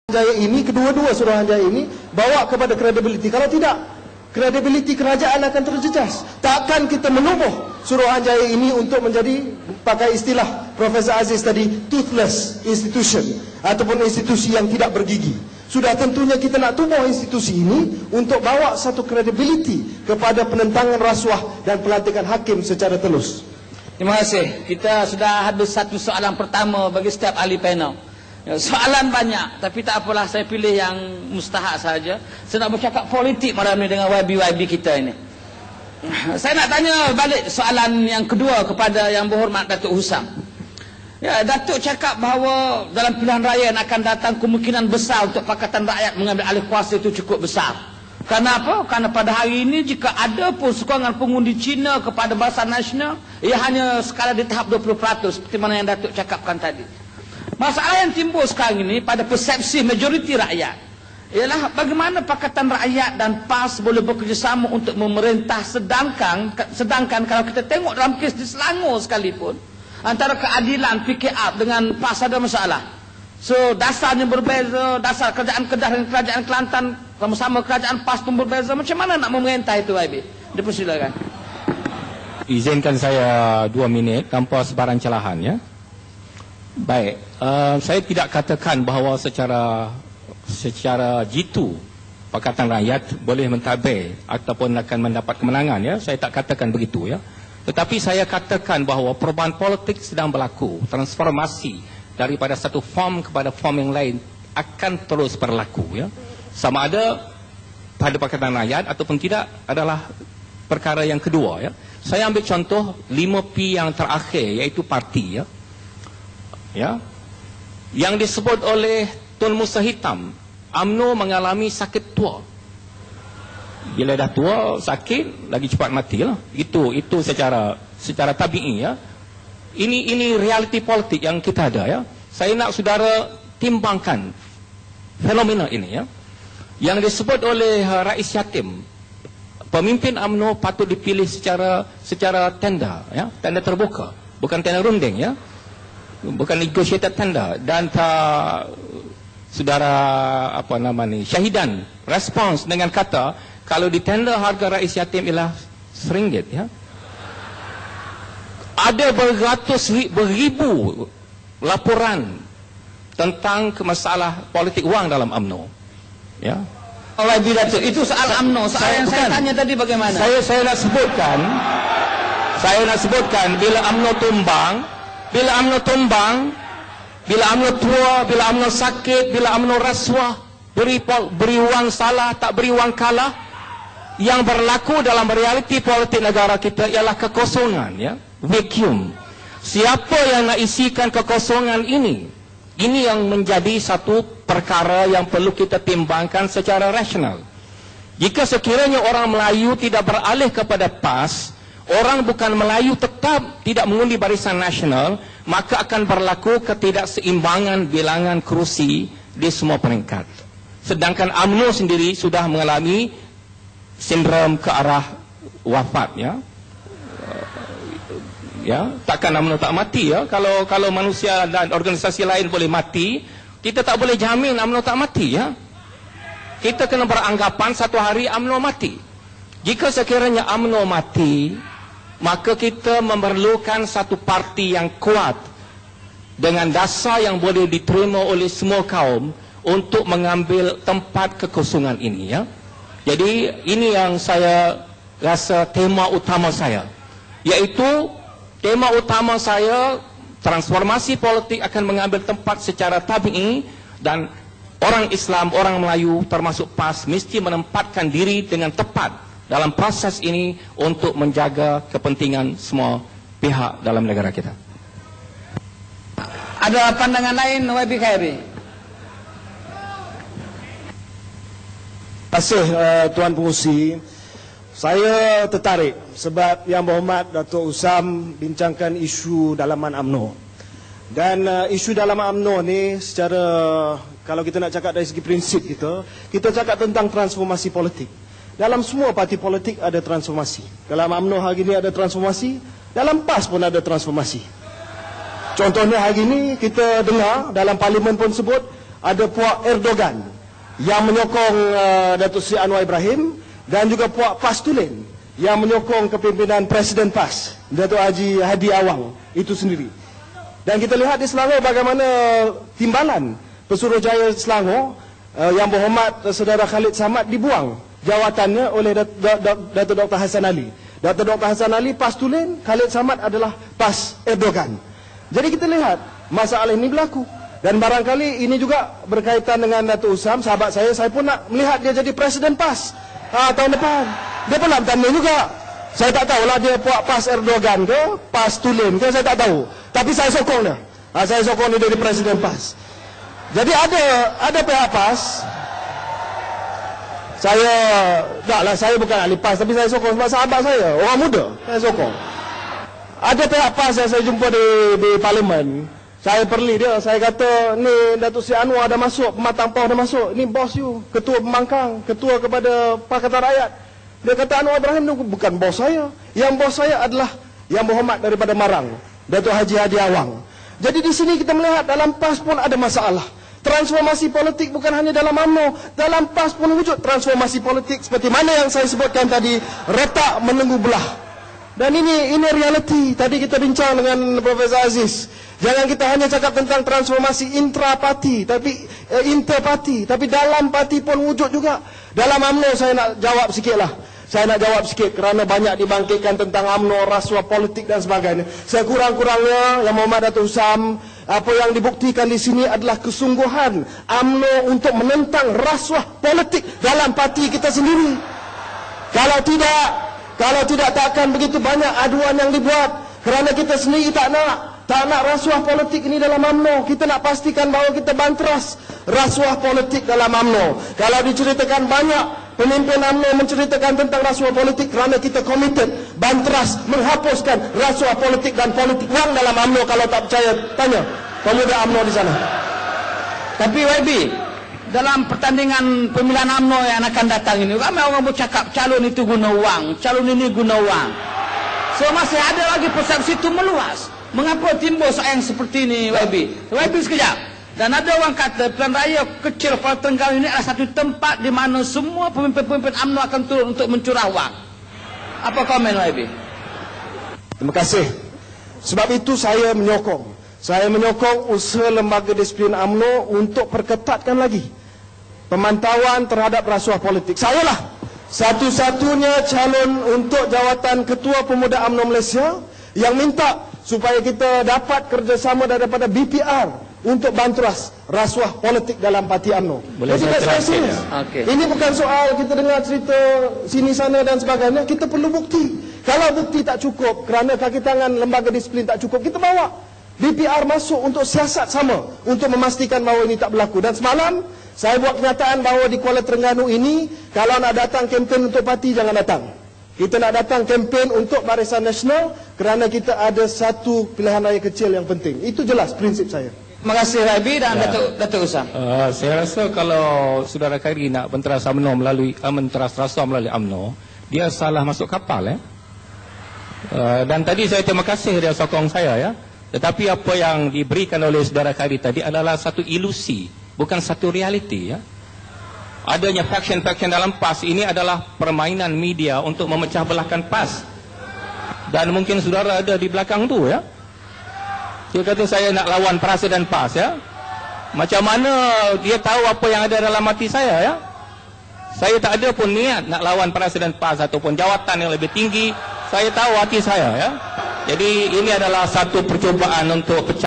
Suruhanjaya ini, kedua-dua Suruhanjaya ini bawa kepada kredibiliti. Kalau tidak, kredibiliti kerajaan akan terjejas. Takkan kita menubuh Suruhanjaya ini untuk menjadi, pakai istilah Profesor Aziz tadi, toothless institution, ataupun institusi yang tidak bergigi. Sudah tentunya kita nak tubuh institusi ini untuk bawa satu kredibiliti kepada penentangan rasuah dan pelantikan hakim secara telus. Terima kasih. Kita sudah habis satu soalan pertama bagi setiap ahli panel. Soalan banyak, tapi tak apalah, saya pilih yang mustahak saja. Saya nak bercakap politik malam ni dengan YB kita ini. Saya nak tanya balik soalan yang kedua kepada Yang Berhormat Datuk Husam. Ya, Datuk cakap bahawa dalam pilihan raya yang akan datang kemungkinan besar untuk Pakatan Rakyat mengambil alih kuasa itu cukup besar. Kenapa? Kerana pada hari ini jika ada pun sokongan pengundi Cina kepada Barisan Nasional, ia hanya sekadar di tahap 20% seperti mana yang Datuk cakapkan tadi. Masalah yang timbul sekarang ini pada persepsi majoriti rakyat ialah bagaimana Pakatan Rakyat dan PAS boleh bekerjasama untuk memerintah, sedangkan kalau kita tengok dalam kes di Selangor sekalipun, antara keadilan PKR dengan PAS ada masalah. So dasarnya berbeza, dasar kerajaan Kedah dan kerajaan Kelantan sama-sama kerajaan PAS pun berbeza. Macam mana nak memerintah itu, YB? Dipersilakan. Izinkan saya 2 minit tanpa sebarang celahan, ya. Baik, saya tidak katakan bahawa secara jitu Pakatan Rakyat boleh mentadbir ataupun akan mendapat kemenangan, ya. Saya tak katakan begitu, ya. Tetapi saya katakan bahawa perubahan politik sedang berlaku, transformasi daripada satu form kepada form yang lain akan terus berlaku, ya. Sama ada pada Pakatan Rakyat ataupun tidak adalah perkara yang kedua, ya. Saya ambil contoh 5P yang terakhir, iaitu parti, ya. Ya, yang disebut oleh Tun Musa Hitam, UMNO mengalami sakit tua. Bila dah tua, sakit, lagi cepat matilah. Itu secara tabi'i, ya. Ini realiti politik yang kita ada, ya. Saya nak saudara timbangkan fenomena ini, ya. Yang disebut oleh Rais Yatim, pemimpin UMNO patut dipilih secara tender, ya, tender terbuka, bukan tender runding, ya. Bukan negotiated tender. Dan saudara Syahidan respons dengan kata kalau di tender harga Rais Yatim ialah RM1, ya. Ada beribu laporan tentang masalah politik wang dalam UMNO, ya. Oleh Datuk, itu soal UMNO. Soal yang saya tanya tadi bagaimana? Saya nak sebutkan bila UMNO tumbang, bila UMNO tua, bila UMNO sakit, bila UMNO rasuah, beri wang salah, tak beri wang kalah, yang berlaku dalam realiti politik negara kita ialah kekosongan, ya, vacuum. Siapa yang nak isikan kekosongan ini? Ini yang menjadi satu perkara yang perlu kita timbangkan secara rasional. Jika sekiranya orang Melayu tidak beralih kepada PAS, orang bukan Melayu tetap tidak mengundi Barisan Nasional, maka akan berlaku ketidakseimbangan bilangan kerusi di semua peringkat. Sedangkan UMNO sendiri sudah mengalami sindrom ke arah wafat, ya. Ya, takkan UMNO tak mati, ya. Kalau manusia dan organisasi lain boleh mati, kita tak boleh jamin UMNO tak mati, ya. Kita kena beranggapan satu hari UMNO mati. Jika sekiranya UMNO mati, maka kita memerlukan satu parti yang kuat dengan dasar yang boleh diterima oleh semua kaum untuk mengambil tempat kekosongan ini, ya. Jadi ini yang saya rasa tema utama saya, iaitu tema utama saya, transformasi politik akan mengambil tempat secara tabi'i, dan orang Islam, orang Melayu termasuk PAS mesti menempatkan diri dengan tepat dalam proses ini untuk menjaga kepentingan semua pihak dalam negara kita. Ada pandangan lain, YB Khairi? Terima kasih Tuan Pengurusi. Saya tertarik sebab Yang Berhormat Datuk Husam bincangkan isu dalaman UMNO. Dan isu dalam UMNO ni secara, kalau kita nak cakap dari segi prinsip kita cakap tentang transformasi politik. Dalam semua parti politik ada transformasi. Dalam UMNO hari ini ada transformasi, dalam PAS pun ada transformasi. Contohnya hari ini kita dengar dalam parlimen pun sebut ada puak Erdogan yang menyokong Datuk Seri Anwar Ibrahim, dan juga puak PAS Tulen yang menyokong kepimpinan Presiden PAS Datuk Haji Hadi Awang itu sendiri. Dan kita lihat di Selangor bagaimana timbalan Pesuruhjaya Selangor yang berhormat Saudara Khalid Samad dibuang jawatannya oleh Datuk Dr. Hassan Ali. Datuk Dr. Hassan Ali PAS Tulen, Khalid Samad adalah PAS Erdogan. Jadi kita lihat masalah ini berlaku. Dan barangkali ini juga berkaitan dengan Datuk Usam, sahabat saya pun nak melihat dia jadi Presiden PAS tahun depan. Dia pun nak bertanding juga. Saya tak tahulah dia puak PAS Erdogan ke, PAS Tulen ke, saya tak tahu. Tapi saya sokong dia. Saya sokong dia jadi Presiden PAS. Jadi ada pihak PAS. Saya bukan ahli PAS, tapi saya sokong sebab sahabat saya, orang muda, saya sokong. Ada pihak PAS yang saya jumpa di parlimen. Saya perli dia, saya kata, ni Datuk Seri Anwar dah masuk, Pematang Pau dah masuk, ni bos you, ketua pembangkang, ketua kepada Pakatan Rakyat. Dia kata Anwar Ibrahim ni bukan bos saya. Yang bos saya adalah yang berhormat daripada Marang, Datuk Haji Hadi Awang. Jadi di sini kita melihat dalam PAS pun ada masalah. Transformasi politik bukan hanya dalam UMNO, dalam PAS pun wujud transformasi politik seperti mana yang saya sebutkan tadi, retak menunggu belah. Dan ini realiti. Tadi kita bincang dengan Profesor Aziz. Jangan kita hanya cakap tentang transformasi intra-parti, tapi inter-parti, tapi dalam parti pun wujud juga. Dalam UMNO saya nak jawab sikitlah. Saya nak jawab sikit kerana banyak dibangkitkan tentang UMNO, rasuah politik dan sebagainya. Sekurang-kurangnya Yang Mohd Datuk Usam, apa yang dibuktikan di sini adalah kesungguhan UMNO untuk menentang rasuah politik dalam parti kita sendiri. Kalau tidak takkan begitu banyak aduan yang dibuat. Kerana kita sendiri tak nak rasuah politik ini dalam UMNO. Kita nak pastikan bahawa kita banteras rasuah politik dalam UMNO. Kalau diceritakan banyak pemimpin UMNO menceritakan tentang rasuah politik, kerana kita komited banteras menghapuskan rasuah politik dan politik wang dalam UMNO. Kalau tak percaya, tanya pemuda UMNO di sana. Tapi YB, dalam pertandingan pemilihan UMNO yang akan datang ini, ramai orang bercakap calon itu guna wang, calon ini guna wang. So masih ada lagi persepsi itu meluas. Mengapa timbul soal yang seperti ini, YB? YB sekejap. Dan ada orang kata pilihan raya kecil Kuala Tenggang ini adalah satu tempat di mana semua pemimpin-pemimpin UMNO akan turun untuk mencurah wang. Apa komen YB? Terima kasih. Sebab itu saya menyokong usaha lembaga disiplin UMNO untuk perketatkan lagi pemantauan terhadap rasuah politik. Saya lah satu-satunya calon untuk jawatan Ketua Pemuda UMNO Malaysia yang minta supaya kita dapat kerjasama daripada BPR untuk banteras rasuah politik dalam parti UMNO. Jadi saya serius. Okay. Ini bukan soal kita dengar cerita sini sana dan sebagainya. Kita perlu bukti. Kalau bukti tak cukup, kerana kaki tangan lembaga disiplin tak cukup, kita bawa BPR masuk untuk siasat sama untuk memastikan bahawa ini tak berlaku. Dan semalam saya buat kenyataan bahawa di Kuala Terengganu ini, kalau nak datang kempen untuk parti, jangan datang. Kita nak datang kempen untuk Barisan Nasional kerana kita ada satu pilihan raya kecil yang penting. Itu jelas prinsip saya. Terima kasih YB dan Datuk Usam. Saya rasa kalau Saudara Khairi nak menteras UMNO menteras rasuah melalui UMNO, dia salah masuk kapal dan tadi saya terima kasih dia sokong saya ya. Tetapi apa yang diberikan oleh Saudara Khairi tadi adalah satu ilusi, bukan satu realiti ya. Adanya faction-faction dalam PAS ini adalah permainan media untuk memecah belahkan PAS. Dan mungkin saudara ada di belakang tu ya. Dia kata saya nak lawan Prasa dan PAS ya. Macam mana dia tahu apa yang ada dalam hati saya ya. Saya tak ada pun niat nak lawan Prasa dan PAS ataupun jawatan yang lebih tinggi. Saya tahu hati saya ya. Jadi ini adalah satu percubaan untuk pecah